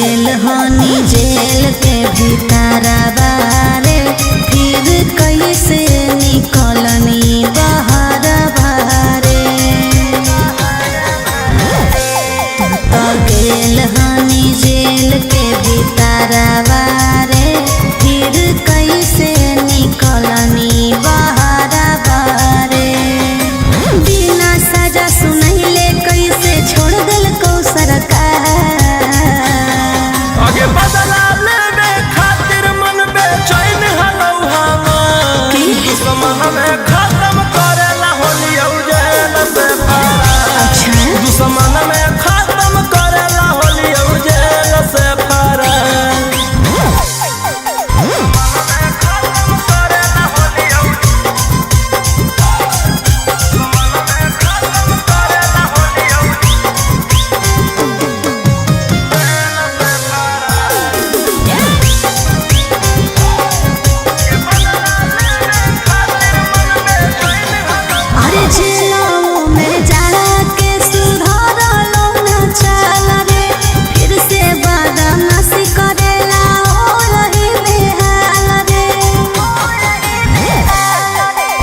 गेल हनी जेल के भीतरवा रे, फिर कैसे निकलनी बहरवा रे। तो गेल हनी जेल के भीतरवा रे, फिर कैसे निकलनी बहरवा रे। बिना सजा सुनैले कैसे छोड़ दिल को सरकार। आगे बदला लेने खातिर मन बेचैन हलौ हमार, दुश्मन में खत्म करेला होली जेल से फरार। दुश्मन में खत्म करेला होली जेल से फरार।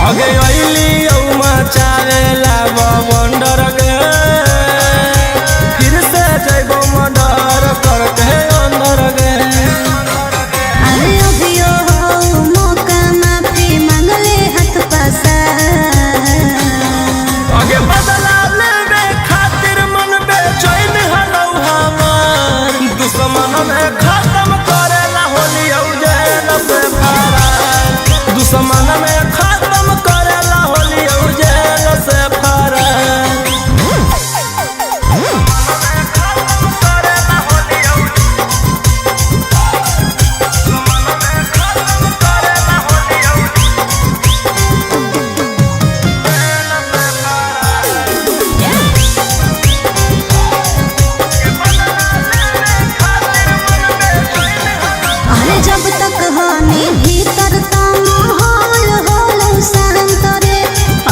आगे अइली मचावेला बवंडर गे, फिर से जइबो मर्डर करके अंदर गे। अरे अभियो हो मौका माफी मांगले हाथ पसार। आगे बदला लेने खातिर मन बेचैन हलौ हमार, दुश्मन में खत्म करेला होली जेल से फरार। दुश्मन में खत्म करेला होली जेल से फरार। अरे जब तक हनी भीतर ता माहौल होलो शांत रे,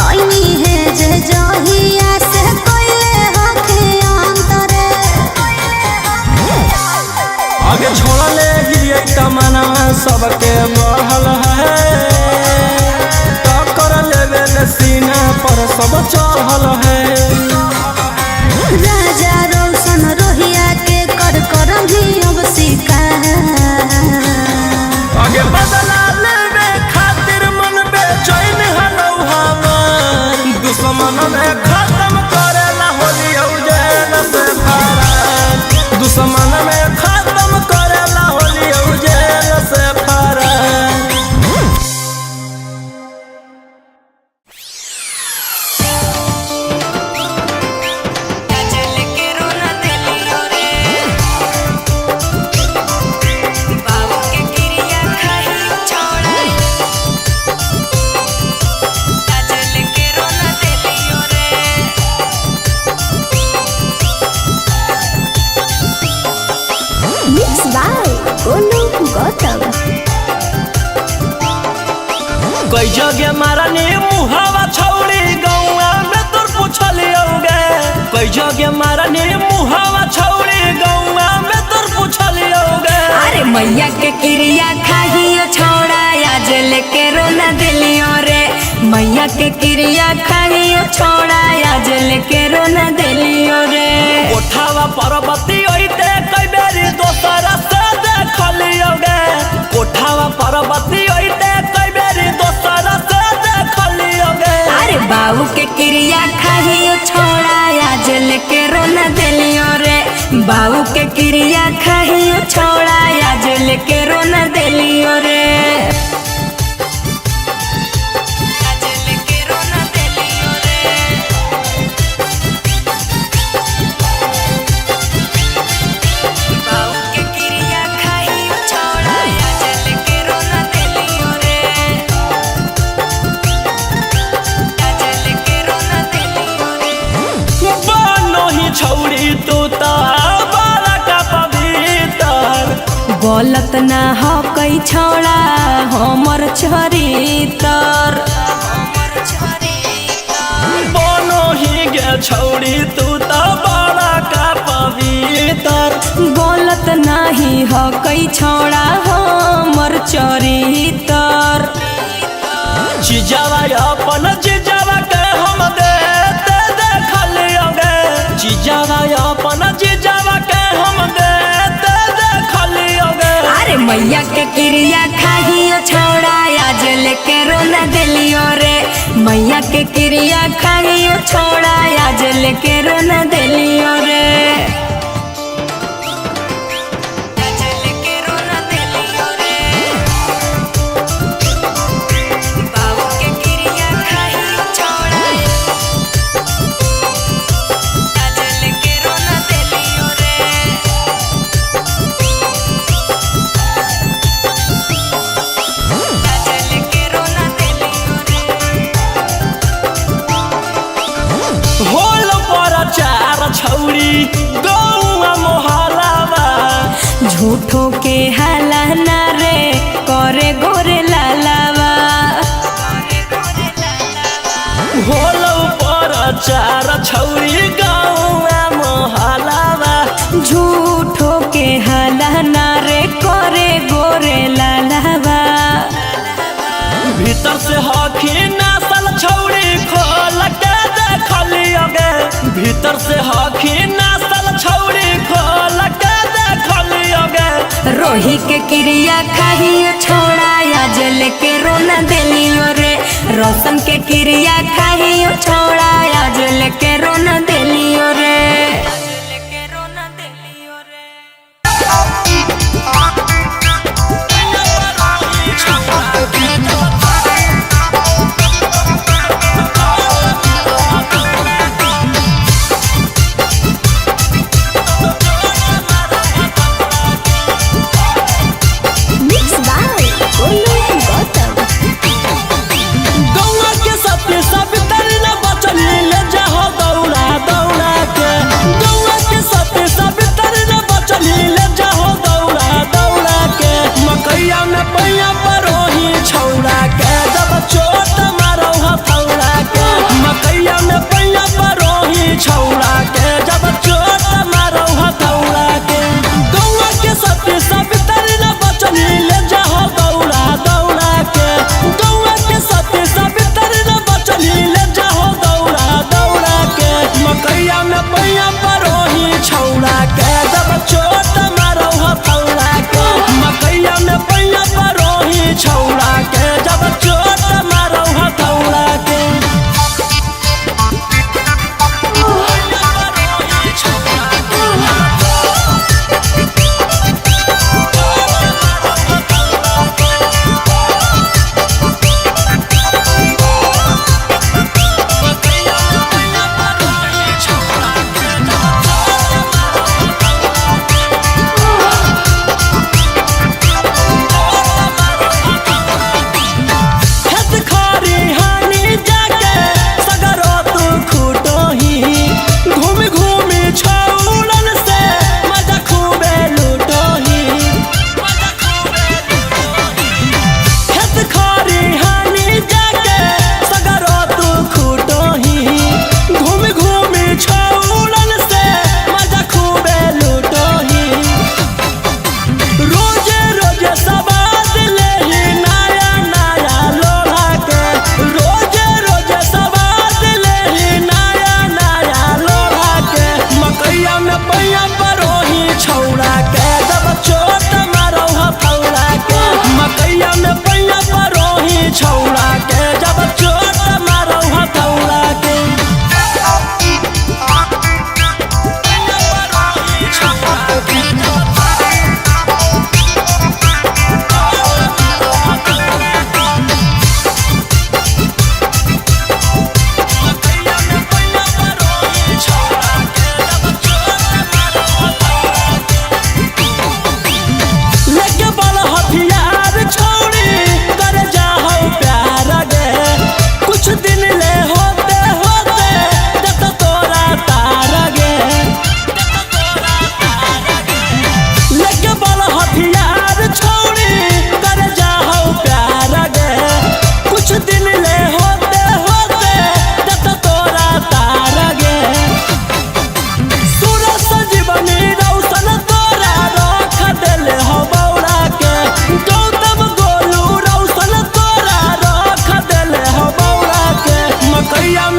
आईनी है जे जहिया से कोइले हखे अंतरे। आगे छोड़ले ही तमन्ना सबके बढ़ल है, टक्कर लेवे सीना पर सब चढ़ल है। राजा रोशन रोहिया के कर करम भी अब शिकार। आगे बदला लेने खातिर मन बेचैन हलौ हमार, दुश्मन में खत्म करेला होली जेल से फरार। दुश्मन में खत्म करेला होली जेल से फरार। कई जगह मारनी मुहावा छौड़ी गौआ में तोर पूछलियोगे। कई जगह मारनी मुहावा छौड़ी गौआ में तोर पूछलियोगे। अरे मैया के क्रिया खाहियो छोड़ा आज लेके रोना दिलियो रे। मैया के क्रिया खाहियो छोड़ा आज लेके रोना दिलियो रे। कोठावा पर्वती ओइते कई बेरी दोसरा से देखलियोगे। कोठावा पर्वती ओइते कई बेरी दोसरा से देखलियोगे। अरे बाबू के क्रिया खाहियो छोड़ा आज लेके रोना दिलियो रे। बाबू के क्रिया खाहियो छोड़ा आज लेके रोना दिलियो रे। छौड़ी तू तो बड़ा का पवित्र, गलत ना हो कई छोड़ा हमर चरितर। बनो ही गे छौड़ी तू तो बड़ा का पवित्र, गलत जानत नाही हो कई छोड़ा हमर चरितर। चिजावा अपन चिजावा के हम देते देखलियोगे, चिजावा अपन चिजावा के हम देते देखलियोगे। अरे मैया के क्रिया खाहियो छोड़ा आज लेके रोना दिलियो रे, मैया के क्रिया खाहियो छोड़ा आज लेके रोना दिलियो रे। छौरी गौआ मोहलावा झूठो के हाला ना रे करे गोरे लालावा। होलो पर चार छौरी गौआ मोहलावा झूठो के हाला ना रे करे गोरे लालावा। भीतर से हखी नसल छौरी खोल के देखलियोगे, भीतर से हखी नसल छौरी खोल के देखलियोगे। रोही के क्रिया खाहियो छोड़ा आज लेके रोना दिलियो रे, रोशन के क्रिया खाहियो छोड़ा आज लेके रोना दिलियो रे। गौआ के सत्य सब तरना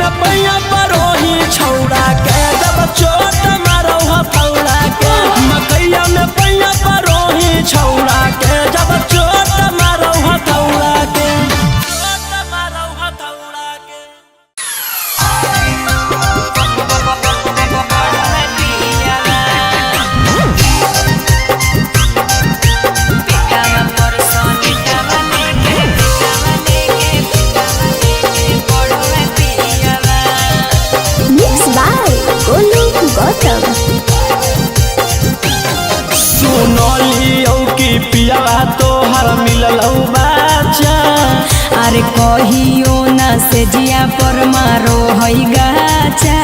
में पैया परोही छौड़ा के जब चोट मारो हथौड़ा के मकैया में पैया परोही छौड़ा के जब चोट मारो हथौड़ा के पियावा तोहर मिलल बाचा अरे कहियो ना से जिया पर मारो हई गाचा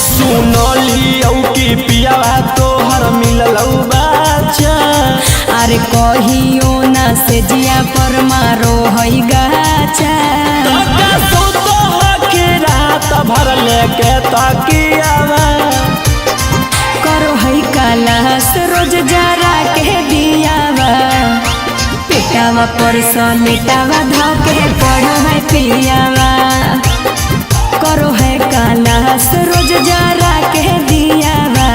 सुनलियो कि पियावा तोहर मिलल बाचा अरे कहियो ना से जिया पर मारो हई गाचा सुतो के रात भर लेके तकियावा करो हई कालास रोज जरा के दियावा पेटावा पर सलेटावा धके पढ़ो है पियावा करो है कालास रोज जरा के दियावा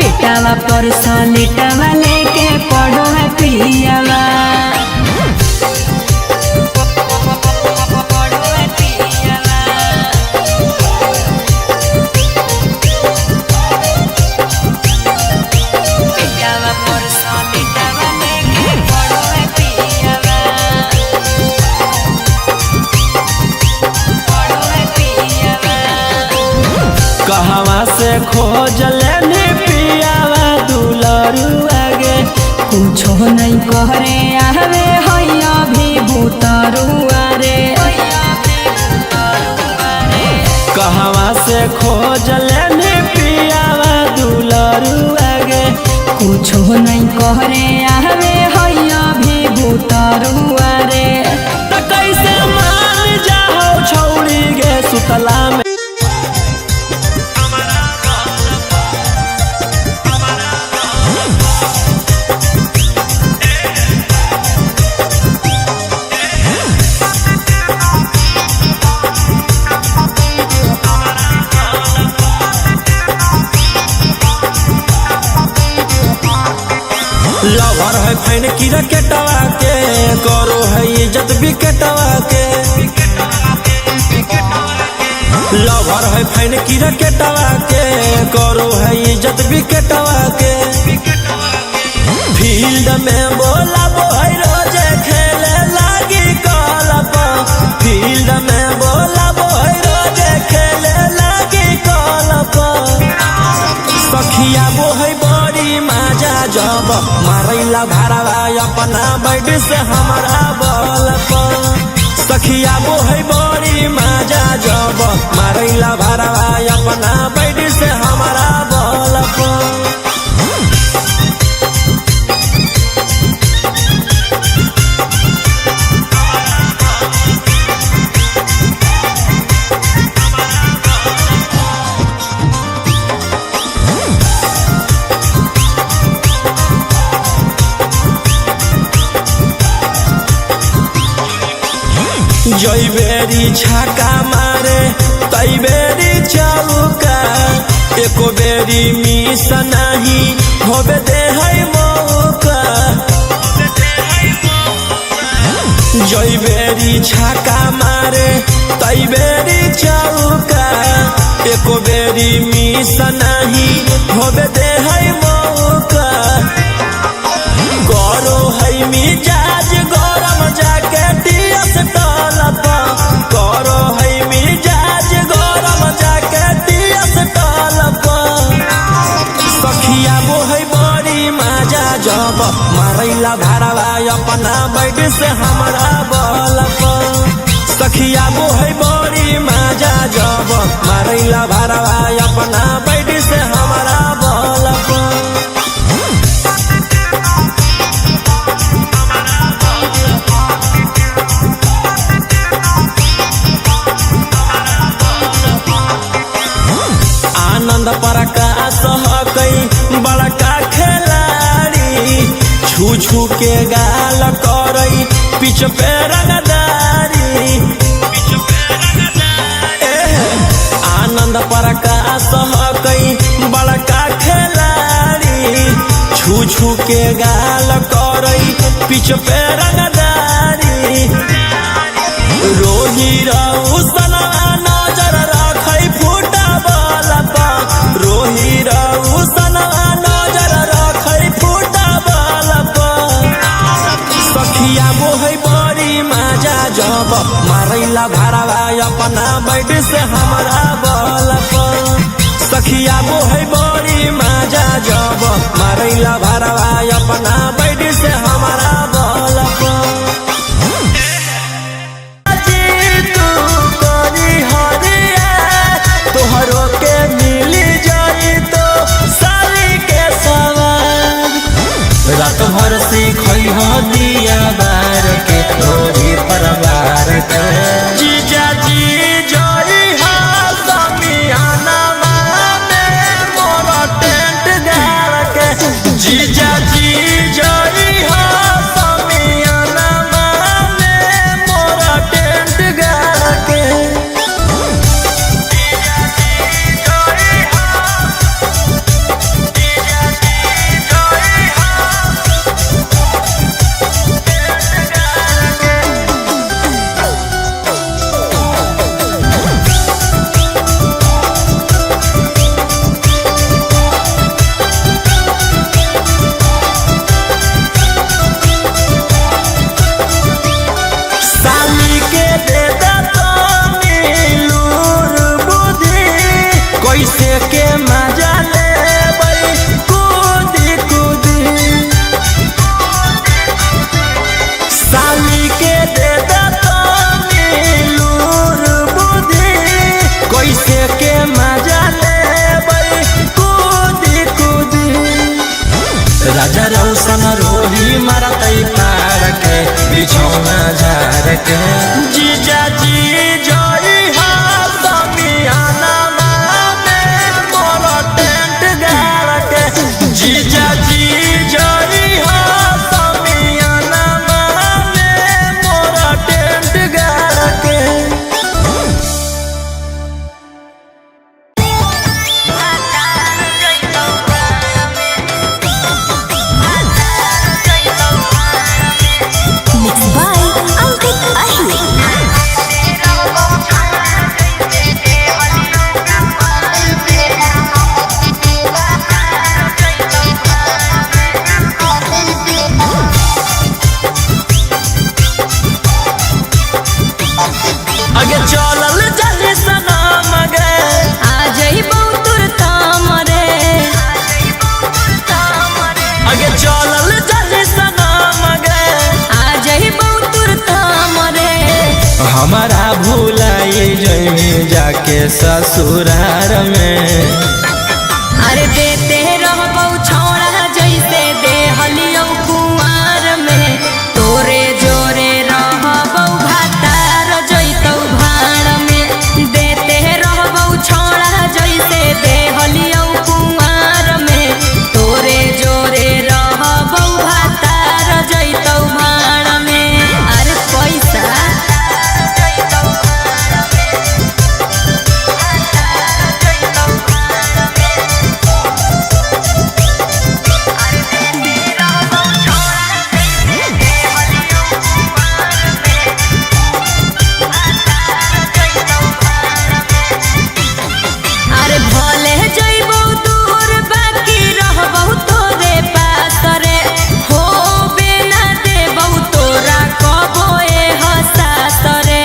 पेटावा पर सलेटावा लेके पढ़ो है पियावा कहवा से खोज लेनी पियावा दुलरुआ गे कुछो नहीं करे आवे हैया भी भूतरुआ रे कहवा से खोज लेनी पियावा दुलरुआ गे कुछो नहीं करे आवे हैया भी भूतरुआ रे त कैसे मान जाओ छौड़ी गे सुतला में लवर है फैन की रकेटवा के करो है इज्जत विकेटवा के लवर है फैन की रकेटवा के करो है इज्जत विकेटवा के फील्ड में बोला बोहै रोजे खेले लागी कलप फील्ड में बोला बोहै रोजे खेले लागी कलप सखिया बोहै बड़ी माजा जब मारैला भारवा अपना बैठ से हमारा बल सखिया बोहै बड़ी माजा जब मारैला भारवा अपना बैठ से हमारा बल जई बेरी छाका मारे तई बेरी चौका एको बेरी मिस नहीं होबे दे है मौका जई बेरी छाका मारे तई बेरी चौका एको बेरी मिस नहीं होबे दे है मौका करो है मिजाज गरम जाके दियस टलप करो है मिजाज गरम जाके दियस टलप सखिया बोहै बड़ी माजा जब मारैला भारवा अपना बैठ से हमारा बलप सखिया बोहै बड़ी माजा जब मारैला भारवा अपना बैठ से हमारा बलप प्रकाश हकई बड़का खिलाड़ी छू छू के गाल करई पिछ पे रंगदारी के गाल करई पीछ पे रंगदारी रोही रउसना नजर रखई फुटबॉल पर रोही रउसना नजर रखई फुटबॉल पर सखिया मोहई बड़ी माजा जब मारैला भरवा अपना बैठ से हमरा बल पर सखिया मोहई बड़ी माजा जब मारैला भरवा अपना बैठ से हमारा बल पर तोहरो के मिली जाई तो साली के सवार रात भर सीखई हो दिया बार के तोरी परिवार के जीजा जी जोई हा समियाना में मोर टेंट गाड़ के जीजा जी जोई हा समियाना में मोर टेंट गाड़ के कैसे के मजा ले कूदी कूदी साली के दे लूर बुद्धि कैसे के मजा ले कूदी कूदी राजा रौशन रोही मारतई पार के बिछौना झार के जीजा जी जोई हा समियाना जीजा जी जोई हा समियाना में मोरा टेंट गाड़ के Mixed by Ankit Ahmed. आगे चलल जल्दी सनम गे आ जइबौ तोर काम रे आगे चलल जल्दी सनम गे आ जइबौ तोर काम रे हमारा भूलाई जइमी जाके ससुरार में अरे देते रहबौ छौड़ा जैसे देहलियौ कुंवार में तोरे जोरे रहबौ भातार जइतौ भाड़ में देते रहबौ छौड़ा जैसे देहलियौ कुंवार में तोरे जोरे रहबौ भातार जइतौ भाड़ में अरे पैसा अरे भले जइबौ दूर बाकी रहबौ तोरे पास रे हो बिना देबौ तोरा कबो एहसास रे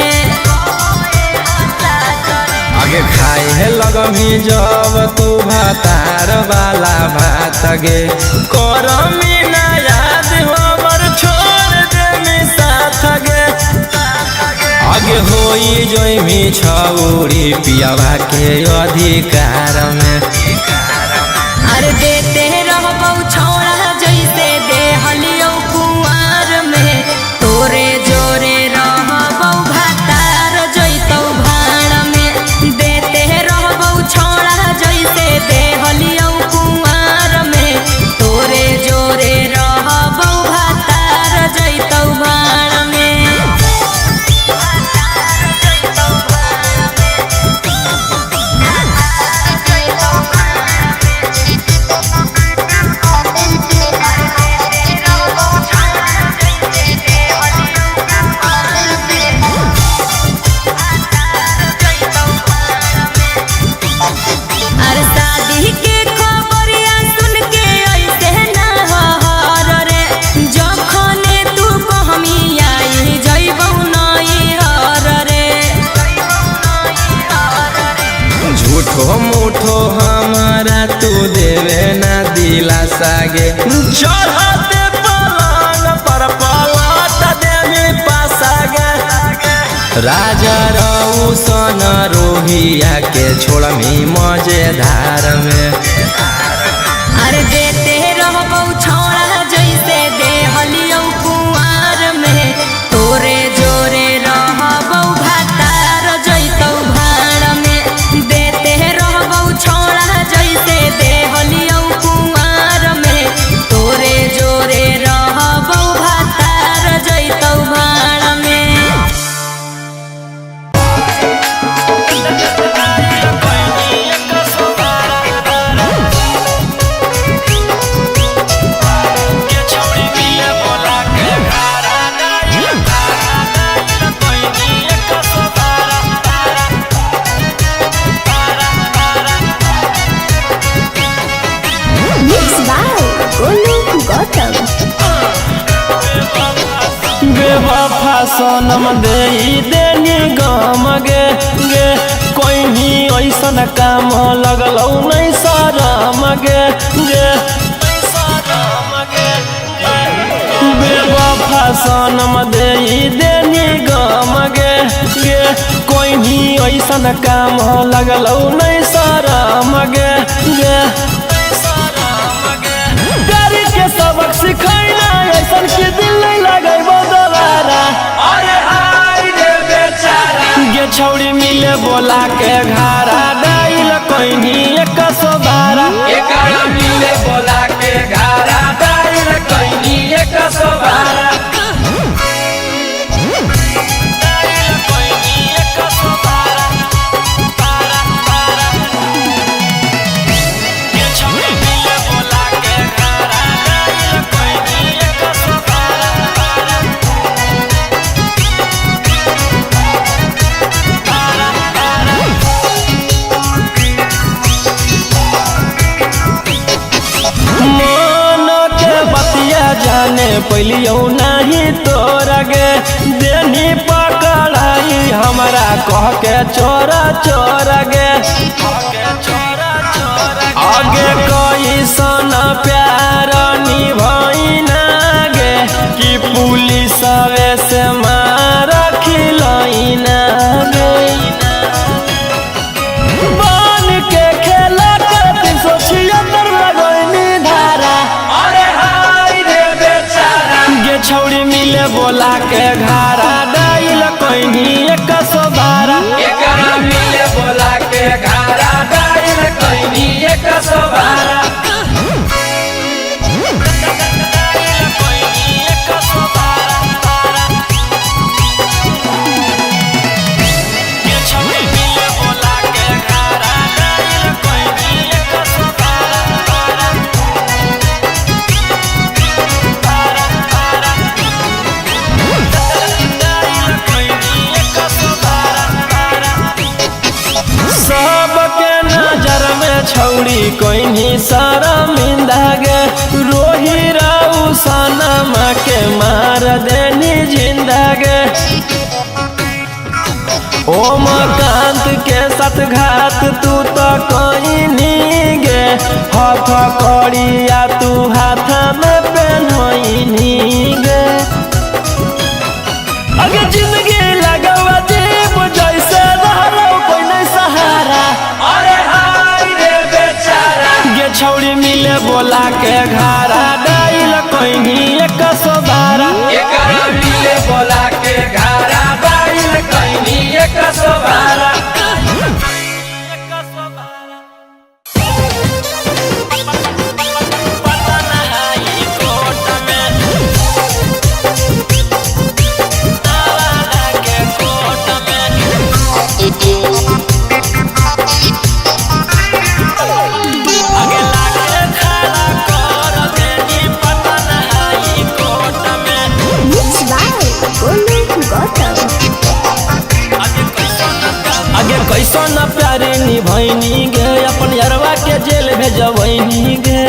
आगे खाए है लगमी जब तू भातार वाला भात गे करमी ना याद हमर छोड़ देमी साथ गे आगे होई जइमी छौरी पियावा के अधिकार में अरे देते रहबौ छौड़ा जैसे देहलियौ कुंवार में तोरे जोरे रहबौ भातार जइतौ भाड़ में देते रहबौ छौड़ा जैसे देहलियौ कुंवार में तोरे जोरे रहबौ भातार जइतौ भाड़ में मुठो मुठो हमारा तू देवे ना दिलासा गे चढ़ते पलंग पर पलट देवी पासा गे राजा रौसन रोहिया के छोड़मी मजेदार में अरे देते रहबौ छौड़ा जैसे देहलियौ कुंवार में तोरे जोरे रहबौ भातार जैतौ भाड़ में देते रहबौ छौड़ा जैसे देहलियौ कुंवार में तोरे जोरे रहबौ भातार जैतौ भाड़ में बेवफा सनम देनी गम गे गे कोई भी ऐसन काम लगलौ नहीं शरम गे गे बेवफा सनम देनी गम गे गे कोई भी ऐसन काम लगलौ नहीं शरम गे गे गाड़ी के सबक सिखैना ऐसन के दिल नहीं लगैबो दोबारा अरे हाय रे बेचारा गे छौड़ी मिले बोला के घारा डाइल कोइनी 112 एकरा मिले बोला के घारा डाइल कोइनी 112 जाने पहलियो नहीं तोरा गे देनी पकड़ाई हमारा कह के चोरा चोरा गे आगे कोई सन प्यार निभाइना गे कि पुलिस से मार खिलैना गे बन के खेला के 376 लगैनी धारा छौड़ी मिले बोला के घारा डाइल कोइनी 112 एकरा मिले बोला के घारा डाइल कोइनी 112 छौड़ी कोइनी शर्मिंदा गे रोही राउ सनमा के मार देनी जिंदा गे ओमकांत के साथ घात तू तो कोइनी गे हाथ कड़िया तू हाथ में पहनोइनी गे अगे जिंदगी लगवा जीव जैसे रहलो कोई नहीं सहारा अरे छौड़ी मिले बोला के घारा डाइल कोइनी 112 एकरा मिले बोला के घारा डाइल कोइनी 112 कैसन प्यारे निभैनी गे अपन यारवा के जेल भेजबैनी गे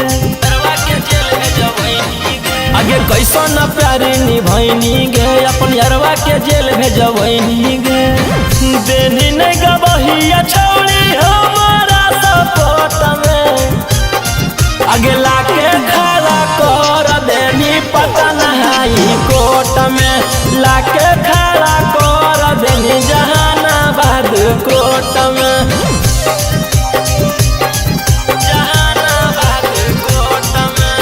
आगे कैसन प्यारे निभैनी गे अपन यारवा के जेल भेजबैनी गे देनी नहीं गबहिया छौड़ी हमारा में लाके खड़ा कर देनी जहानाबाद कोर्ट में। जहानाबाद कोर्ट में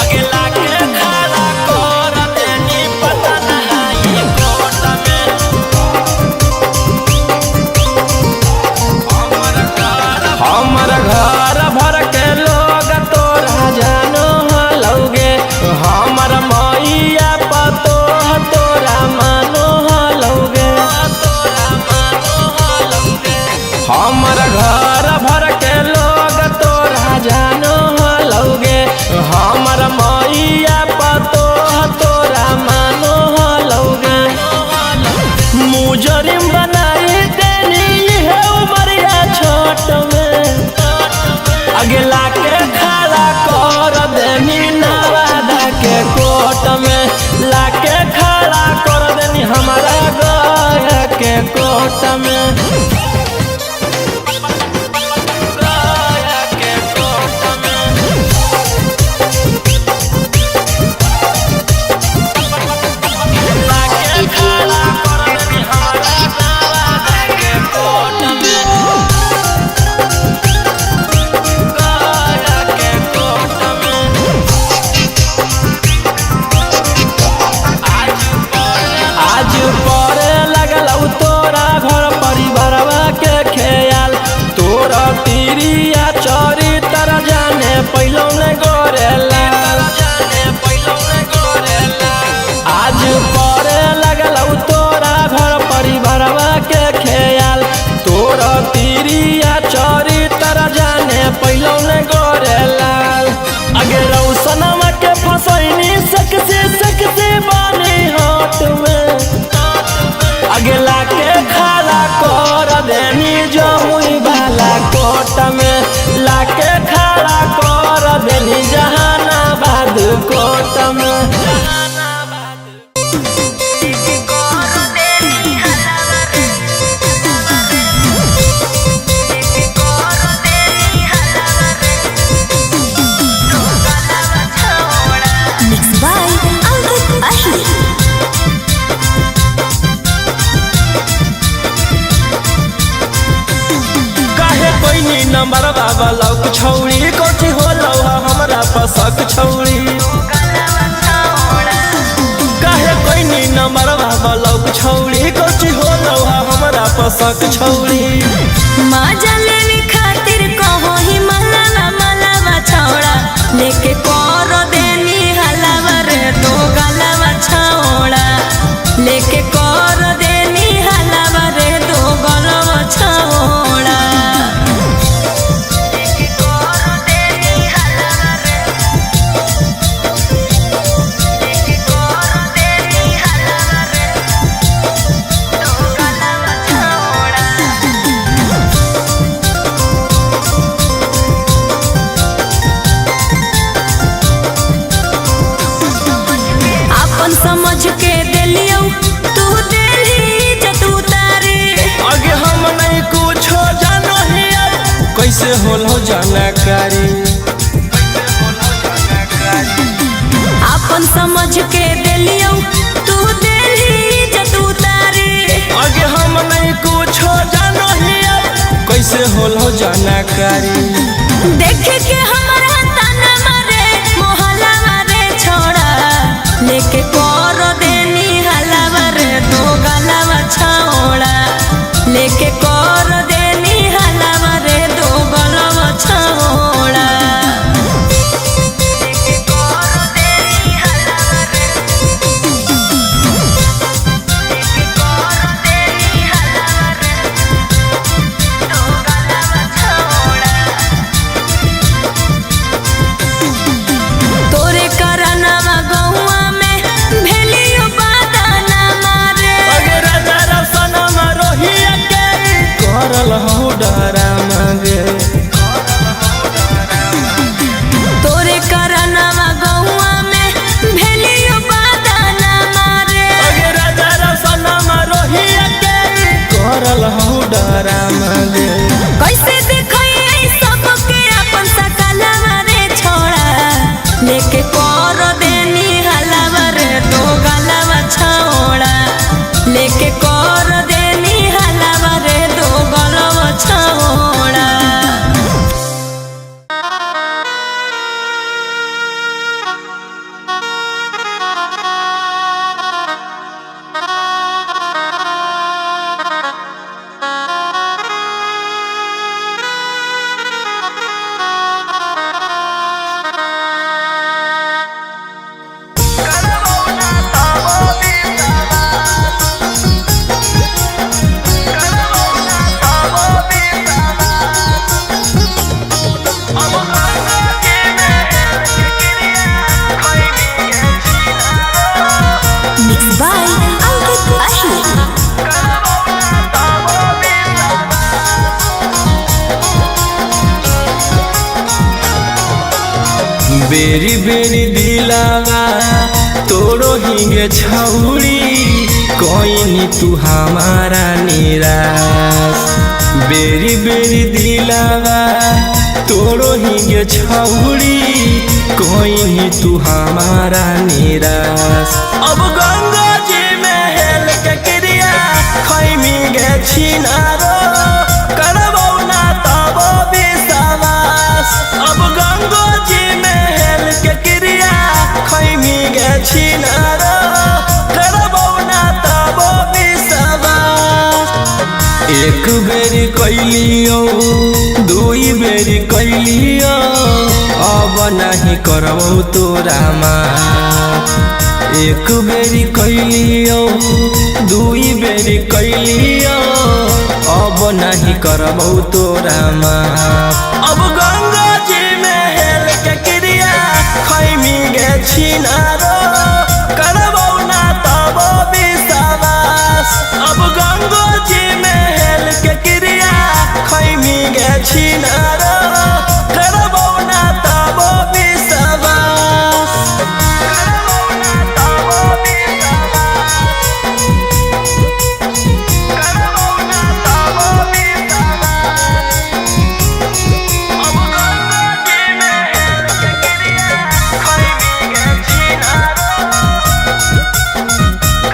आगे लाके खड़ा कर देनी पटना हाई कोर्ट में। हमर घर भर के लोग तोरा जानो हलौगे, हमर मैया पतो तोरा मानो हलौगे। हमर घर भर के लोग तोरा जानो हलौगे, हमर मैया पतो तोरा मानो हलौगे। मुजरिम बनाई देनी है उमरिया छोट में, अगला के खड़ा कर देनी नवादा के कोर्ट में। लाके खड़ा कर देनी हमारा गया के कोर्ट में। गया के कोर्ट में लाके खड़ा कर देनी हमारा नवादा के कोर्ट में। आज पड़े लगल तोरा घर परिवारवा के ख्याल, तोरा तिरिया चोरी तर जाने पहलो ने गोरेला। आज पड़े लगल तोरा घर परिवारवा के ख्याल, तोरा तिरिया चोरी तर जाने पहलो ने गोरेला। अगे रौसनमा के फसैनी सकसे बानी हाथ में, अगला के खड़ा कर देनी जमुई वाला कोर्ट में। लाके खड़ा कर देनी जहानाबाद कोर्ट में। Mixed by Ankit Ahir. काहे कोई नंबर बाबा लौक छौड़ी कोठी होलौ हमरा पसक छौड़ी। काहे कोई नंबर बाबा लौक छौड़ी कोठी होलौ हमरा पसक छौड़ी। माजा लेने खातिर कहो ही मलावा मलावा छौड़ा, लेके कर देनी हलावा रे दो गलावा छौड़ा। लेके कर देनी हलावा रे दो गलावा छौड़ा। अपन समझ के देलियो तू देली इज्जत उतारे। आगे हम नहीं कुछो जानो ही अब कैसे होलो जानकारी। अपन समझ के देलियो तू देली इज्जत उतारे। आगे हम नहीं कुछो जानो ही अब कैसे होलो जानकारी। देख के हमारा ताना मारे मोहल्ला मारे छोड़ा, लेके कर देनी हलावा रे दो गलावा छौड़ा। लेके कर देनी हलावा रे दो गलावा छौड़ा। तोरे करनवा गौवा में भेलियो बादाना मारे। अगे राजा रसनमा रोहिया के बेरी बेरी दिलावा तोरो हिंगे छौड़ी कोई तू हमारा निराश। बेरी बेरी दिलावा तोरो हिंगे छौड़ी कोई तू हमारा निराश। अब गंगा जी में हेल के क्रिया खैमी गे छिनारो करबौ ना तब विश्वास। अब गंगा जी में हेल के क्रिया खैमी गे छिनारो करबौ ना तब विश्वास। एक बेरी कैलियो दुई बेरी कैलियो अब नहीं करबौ तोरा माफ। एक बेरी कैलियो दुई बेरी कैलियो अब नहीं करबौ तोरा माफ। अब गंगा जी में हेल के क्रिया खैमी गे छिनारो करबौ ना तब विश्वास। अब गंगा जी में हेल के क्रिया खैमी गे छिनारो करबौ ना तब विश्वास। करबौ ना तब विश्वास। करबौ ना तब विश्वास। अब गंगा जी में हेल के क्रिया खैमी गे छिनारो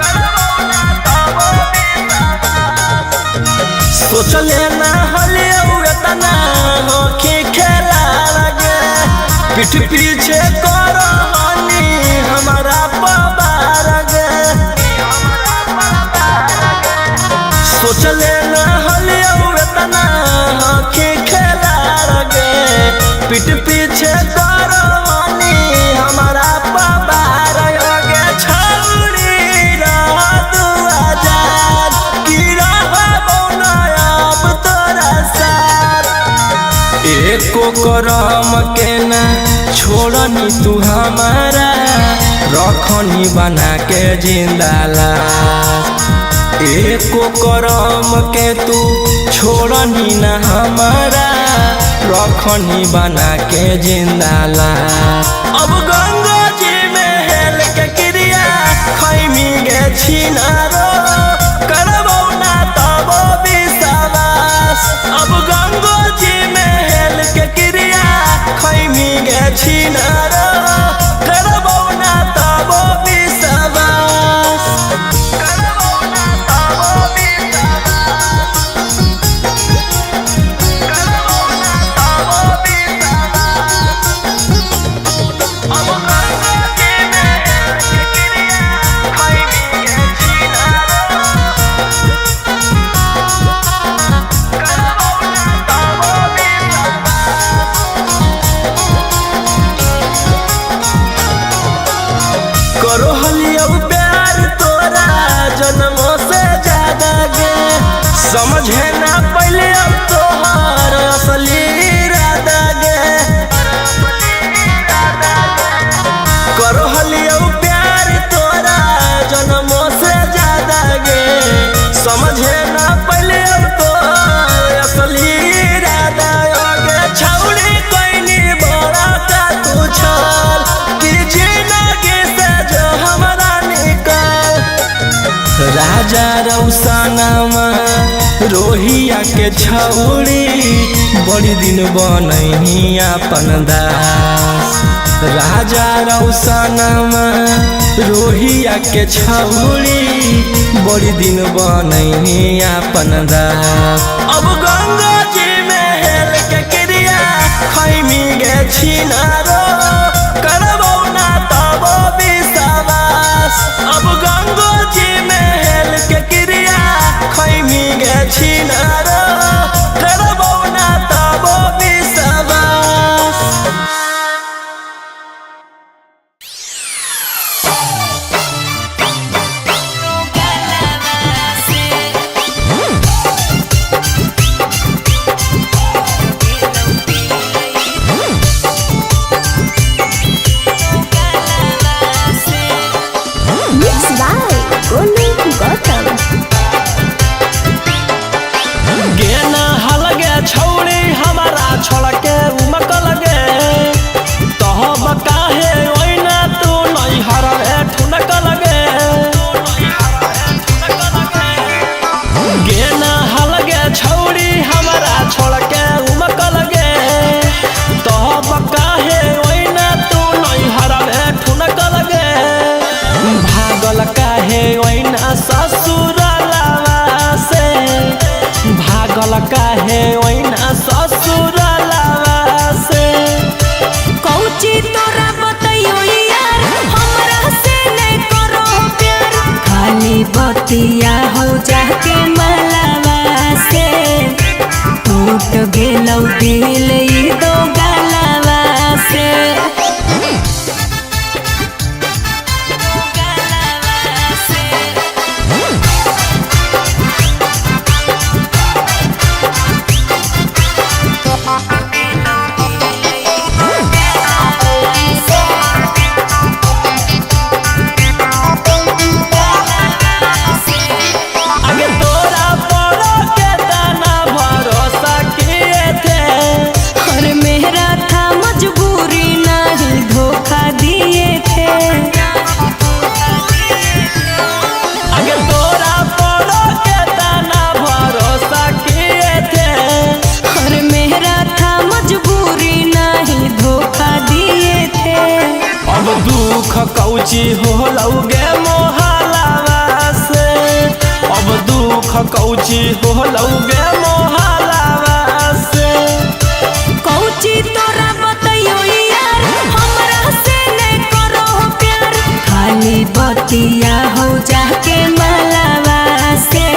करबौ ना तब विश्वास। सोचले ना हलियो तना होके खेला लगे पीठ पीछे करनी हमारा पबार गे। सोचले ना हलियो तना होके खेला लगे पीठ पीछे करनी हमारा पबार गे। छौरी रह तू आजाद की रहबौ ना अब तोरा साथ। एको करम के ना छोड़नी तू हमारा रखनी बना के जिंदा लाश। एको करम के तू छोड़नी ना हमारा रखनी बना के जिंदा लाश। अब गंगा जी में हेल के क्रिया खैमी गे छिनारो करबौ ना तब विश्वास। अब गंगा जी में हेल के क्रिया खैमी गे छिनारो करबौ ना तब विश्वास। करबौ ना तब विश्वास। करबौ ना तब विश्वास। अब गंगा जी में हेल के क्रिया खैमी गे छिनारो करबौ ना तब विश्वास। करो हलियो प्यार तोरा जन्मों से ज्यादा गे समझे ना पहले अब तोहर असली इरादा गे। करो हलियो प्यार तोरा जन्मों से ज्यादा गे समझे ना पहले अब तोहर असली इरादा गे। छौड़ी कोइनी बड़ा का तू छल कि जिंदगी से जो हमारा निकल। राजा रौसानामा रोहिया के छौड़ी बड़ी दिन बनही अपन दास। राजा रौसानामा रोहिया के छौड़ी बड़ी दिन बनही अपन दास। अब गंगा जी में हेल के क्रिया खैमी गे छिनारो करबौ ना तब विश्वास। अब गंगा जी में हेल के क्रिया खैमी गे छिनारो करबौ ना तब विश्वास। छोड़ के उमक लगे तो काहे बतिया हो जाके मलावा से टूट गेलौ दिल ई दो गलावा से। दुख कौची होलौगे मोहलावा से, अब दुख कौची होलौगे मोहलावा से। कौची तोरा बतैयो यार हमरा से ने करो प्यार, खाली बतिया हो जाके मलावा से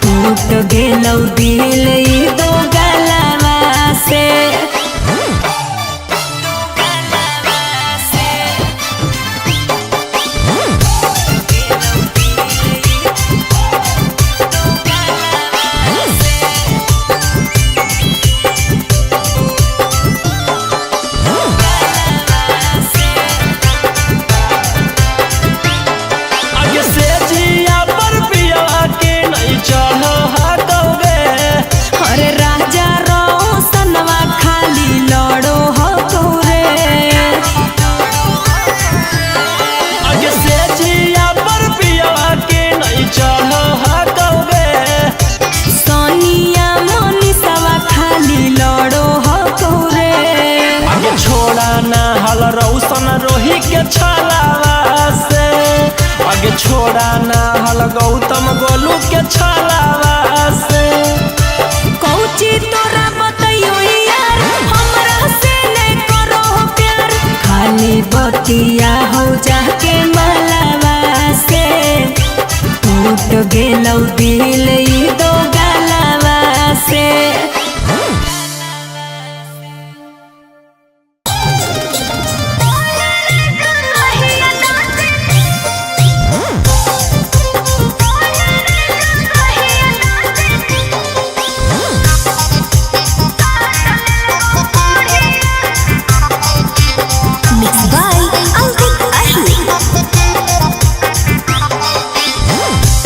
टूट गेलौ दिल ई दो गलावा से। अरे राजा रोशनवा खाली लड़ो हो तोरे, आगे से जिया पर पिया के नहीं चढ़ो हटोगे। सोनिया मोनिसवा खाली लड़ो हो तोरे, आगे छोड़ा ना हल रोशन रोही के छलावा से, आगे छोड़ा ना हल गौतम गोलू के छलावा से। कौची तोरा बतैयो यार हमरा से ने करो प्यार, खाली बतिया हो जाके मलावा से टूट गेलौ दिल ई दो गलावा से।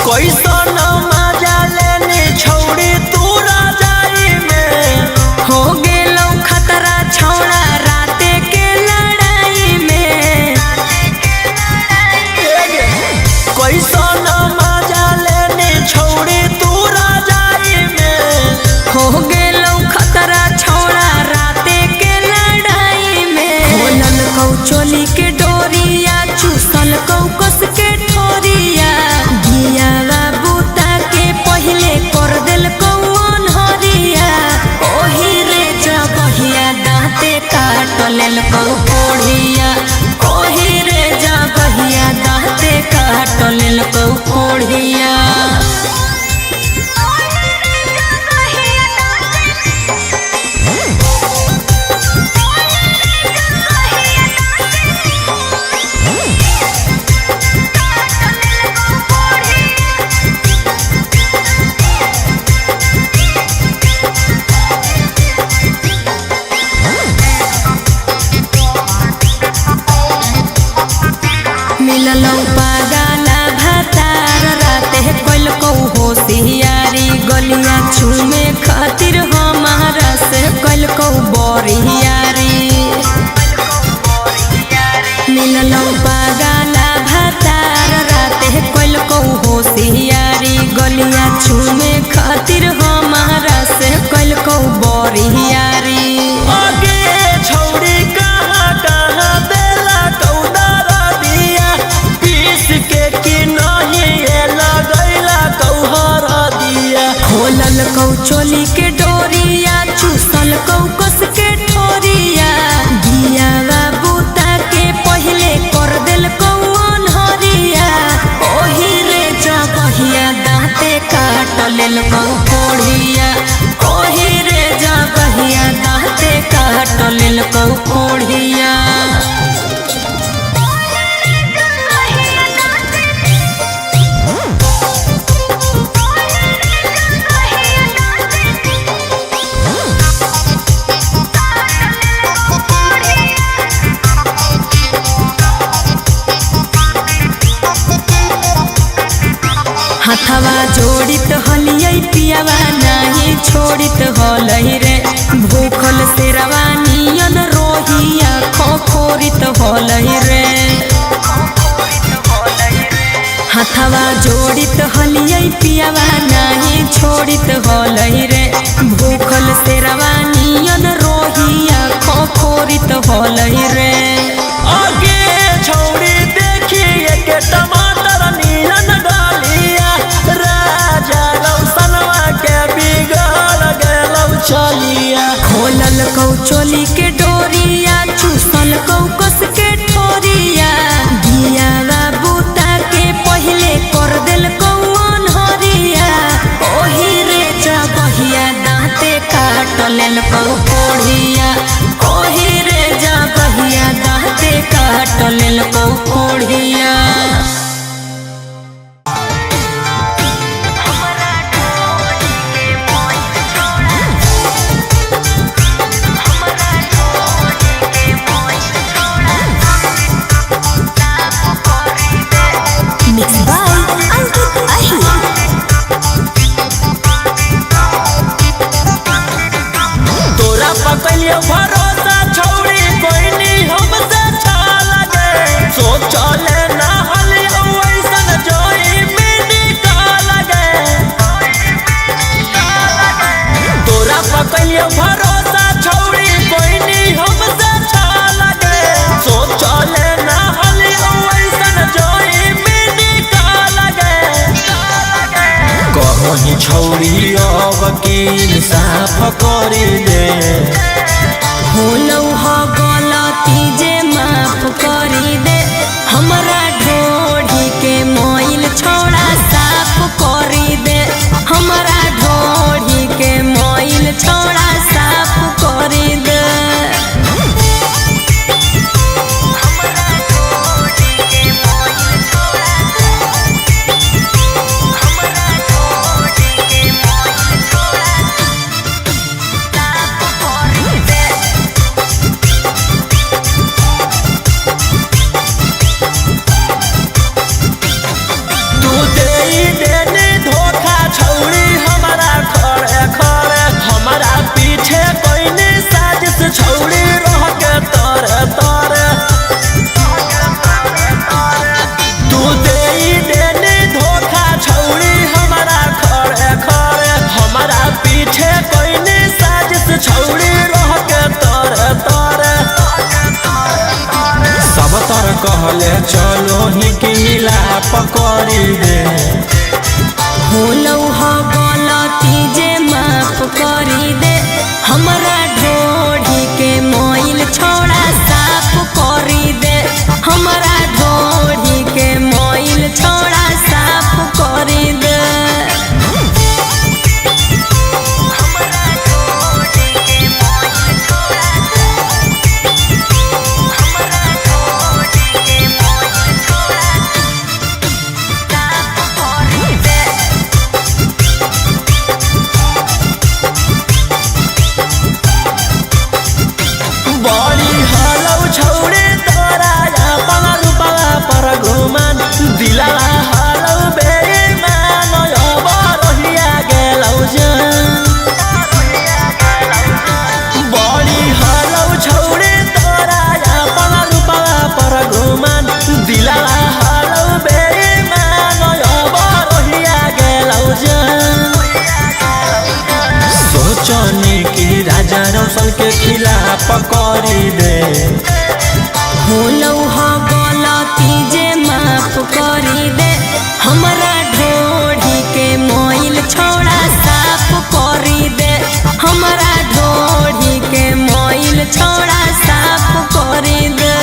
कैसन मजा लेने छौड़ी तू राजाई में, हो गेलौ खतरा छौड़ा राते के लड़ाई में। कैसन मजा लेने छौड़ी तू राजाई में, हो गेलौ खतरा छौड़ा राते के लड़ाई में। खोलल कौ चोली के डोरिया चूसल कौ कस के ठोरिया, गिया बूता के पहले कर दिल कौन हरिया, ओही रे जगहिया दाँते काट लेल कौ कोढ़िया, ओही रे जगहिया दाँते काट लेल कौ कोढ़िया। मिललौ पागला भतार राते कोल कौ होशियारी, गलिया छूमे खातिर हमारा से कोल कौ बोरियारी। मिललौ पागला भतार राते कोल कौ होशियारी, गलिया छूमे खातिर हमारा से कोल कौ बोरियारी। आगे छौड़ी कहाँ कहाँ देला कौदारा दिया, पीस के कि नहीं ये लगैला कौहरा दिया। खोलल कौ चोली के डोरिया चूसल कौ कस के ठोरिया, गिया बूता के पहले कर दिल कौन हरिया, ओही रे जग हथवा जोड़ित हलियै पियावा नाही छोड़ित हलै रे भूखल से रवानियन रोहिया खोखोरित हलै रे हथवा जोड़ित हलियै पियावा नाही छोड़ित हलै रे भूखल से रवानियन रोहिया खोखोरित हलै रे आगे छौड़ी देखिए के टमाटर नीलन डालिया राजा रौसनवा के बिगड़ गेलौ चलिया खोलल कौ चोली के डोरिया चूसल कौ कस के ठोरिया दियावा बूता के पहले कर देल कौन हरिया ओही रे जगहिया दाँते काट लेल कौ कोढ़िया ओही रे जगहिया दाँते काट लेल कौ कोढ़िया तोरा पकलियो भरोसा छौड़ी कोई नहीं हमसे छल गे सोचले ना हलियो ऐसन जोई में निकाल गे तोरा पकलियो भरोसा छौड़ी कोई नहीं हमसे छल गे सोचले ना हलियो ऐसन जोई में निकाल गे कहीं छौड़ी अब की इंसाफ करी दे होलौ ह गलती जे माफ करी दे हमरा ढोढ़ी के मोइल छोड़ा साफ करी दे हमरा ढोढ़ी के मोइल छोड़ा साफ करी दे तू देई देने धोखा छौड़ी हमारा खड़े खड़े हमारा पीछे कोई ने साजिश छौड़ी रह के तोरे तोरे तू देई देने धोखा छौड़ी हमारा खड़े खड़े हमारा पीछे कोई ने साजिश छौड़ी रह के तोरे तोरे सब तर कहले चलो ही की मिलाप करी दे होलौ ह गलती जे माफ करी दे हमरा ढोढ़ी के मोइल छोड़ा साफ करी दे हमरा ढोढ़ी के मोइल छोड़ा साफ करी दे बड़ी हलौ छौड़े तोरा अपन रूपवा पर घुमान दिला हलौ बेईमान अब रहिया गेलौ जान बड़ी हलौ छौड़े तोरा अपन रूपवा पर घुमान दिला हलौ बेईमान अब रहिया गेलौ जान सोचनी की राजा रोशन के खिलाफ करी दे होलौ ह गलती जे माफ करी दे हमरा ढोढ़ी के मोइल छोड़ा साफ करी दे हमरा ढोढ़ी के मोइल छोड़ा साफ करी दे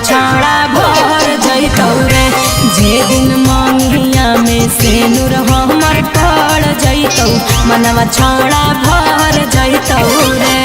छाड़ा भर जैतौ रे। जे दिन मंगिया में सेनुर हमर पड़ जैतौ मनवा छाड़ा भर जैतौ रे।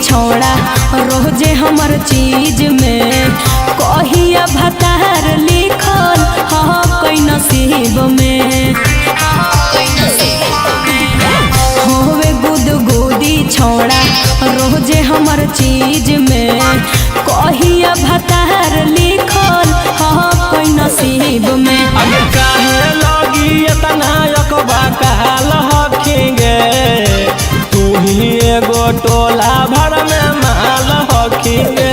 छोड़ा रोजे हमर चीज में कहिया भतार लिखल कई नसीब में। होवे गुदगुदी छोड़ा रोजे हमर चीज में कहिया भतार लिखल कई नसीब में। अब काहे लगी इतना यकबा कहल हखिंगे तू ही एगो टोला भर में माल हखिंगे।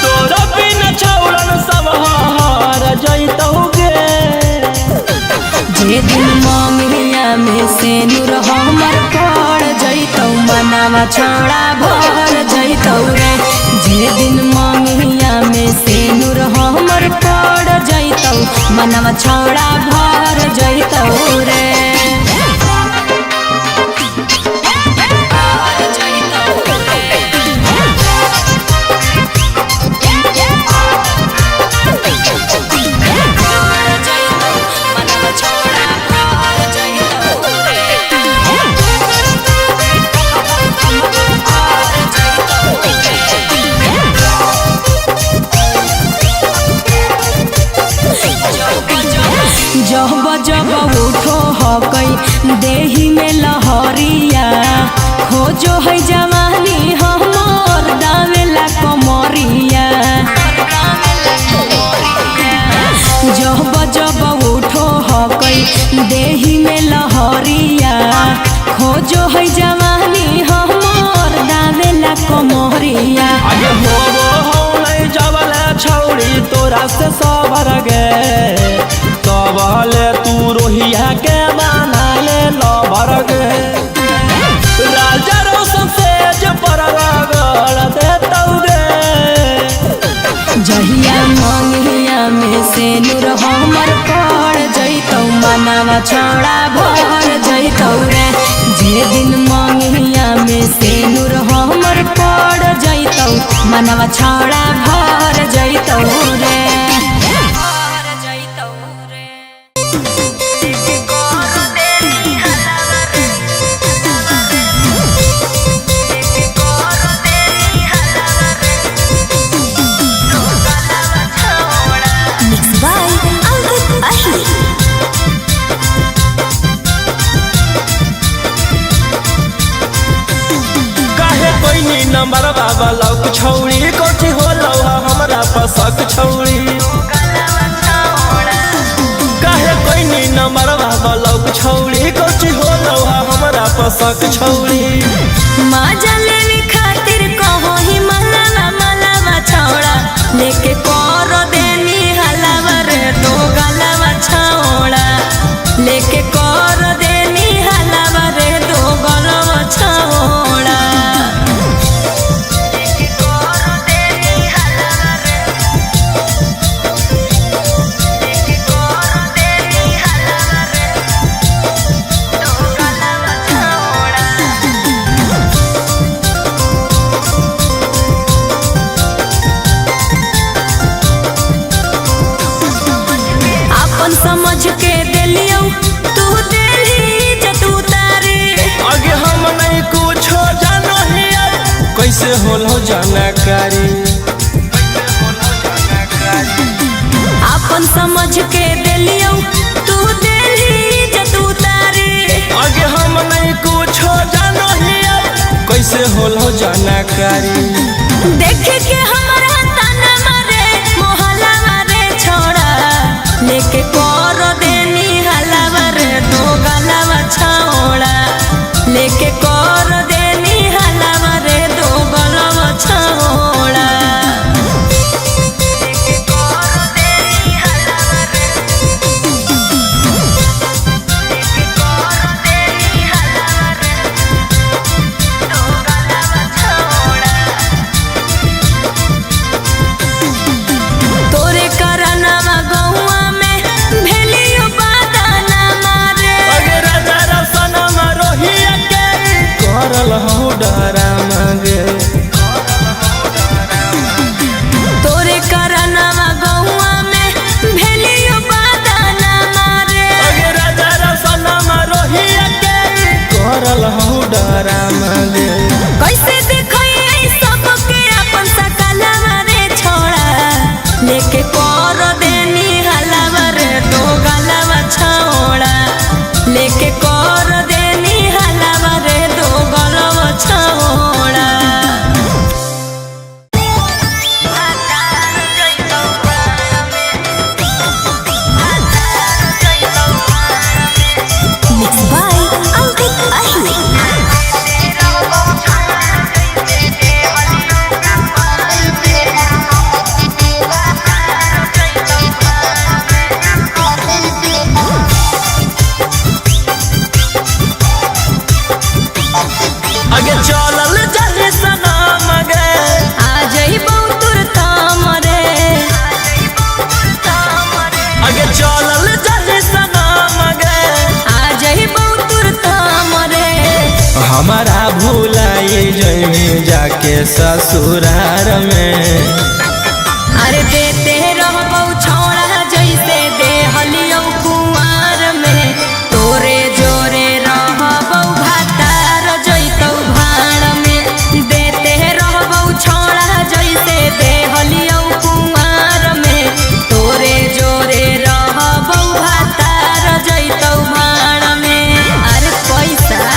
तोरा बिन छौड़न सब हर जैतौगे। जे दिन मंगिया में सेनुर हमर पड़ जैतौ मनवा छाड़ा भर जैतौ रे। जे दिन मंगिया में सेनुर हमर पड़ जैतौ मनवा छाड़ा भर जैतौ रे। जब जब उठो हकई देही में लहरिया खोजो है जवानी हमर दावेला कमरिया। जब जब उठो हकई देही में लहरिया खोजो है जवानी हमर दावेला कमरिया। आगे होबो हो नहीं जबल छौड़ी तोरा से सबर गे तबले तू रोहिया के बना ले लबर गे। राजा रोशन से पर रगड़ देतौ गे। जहिया मंगिया में सेनुर हमर पड़ जैतौ मनवा छाड़ा भर जैतौ रे। जे दिन मंगिया में सेनुर हमर पड़ जैतौ मनवा छाड़ा भर जैतौ रे। नंबर बाबा लौक छौड़ी कोठी हो लौहा हमरा पसक छौड़ी। काहे कोई नी नंबर बाबा लौक छौड़ी कोठी हो लौहा हमरा पसक छौड़ी। माजा लेने खातिर कहो ही मलावा मलावा छौड़ा लेके कर देनी हलावा रे तो गलावा छौड़ा लेके कर देनी हलावा रे तो गलावा छौड़ा। समझ के दिलियो तू दिली जतू तारे। आगे हम नहीं कुछ जानो हिया कैसे होलो जानकारी। अपन समझ के दिलियो तू दिली जतू तारे। आगे हम नहीं कुछ जानो हिया कैसे होलो जानकारी। देखे के हमारा ताना मारे मोहल्ला मारे छोड़ा लेके कर देनी हलावा रे तो गलावा छौड़ा लेके कर देनी हलावा रे तो गलावा छौड़ा। लेके कर देनी हलावा रे ससुरार में। अरे देते रहबौ छौड़ा जैसे देहलियौ कुंवार में, तोरे जोरे रहबौ भातार जैतौ भाड़ में। देते रहबौ छौड़ा जैसे देहलियौ कुंवार में, तोरे जोरे रहबौ भातार जैतौ भाड़ में। अरे पैसा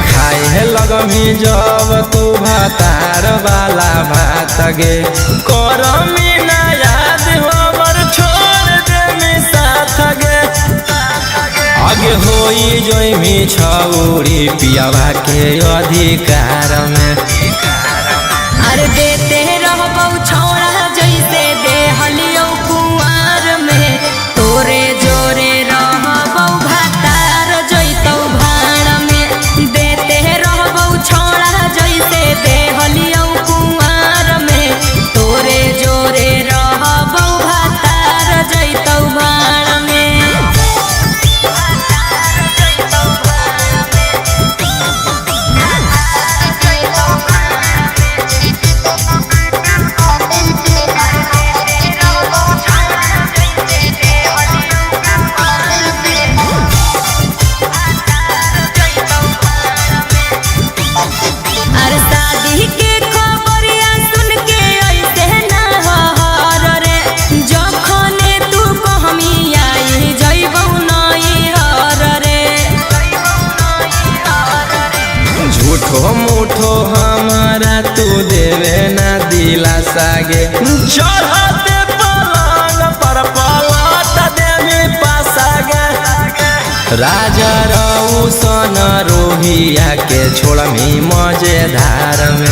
खाए लगमी जब तू भातार वाला भात गे, करमी ना याद हमर छोड़ दे साथ गे। आगे होई जोइमी छौरी पियावा के अधिकार में। अरे देते रहबौ छौड़ा जैसे देहलियौ कुंवार में, तोरे जोरे रहबौ भातार जैतौ भाड़ में। देते रहबौ छौड़ा जैसे देहलियौ कुंवार में, तोरे जोरे रहबौ भातार जैतौ भाड़ में। झूठो मूठो हमारा तू देवे ना दिलासा गे, चढ़ते पलंग पर पलट देवी पासा गे। राजा रऊ सन रोहिया के छोड़मी मजेदार में।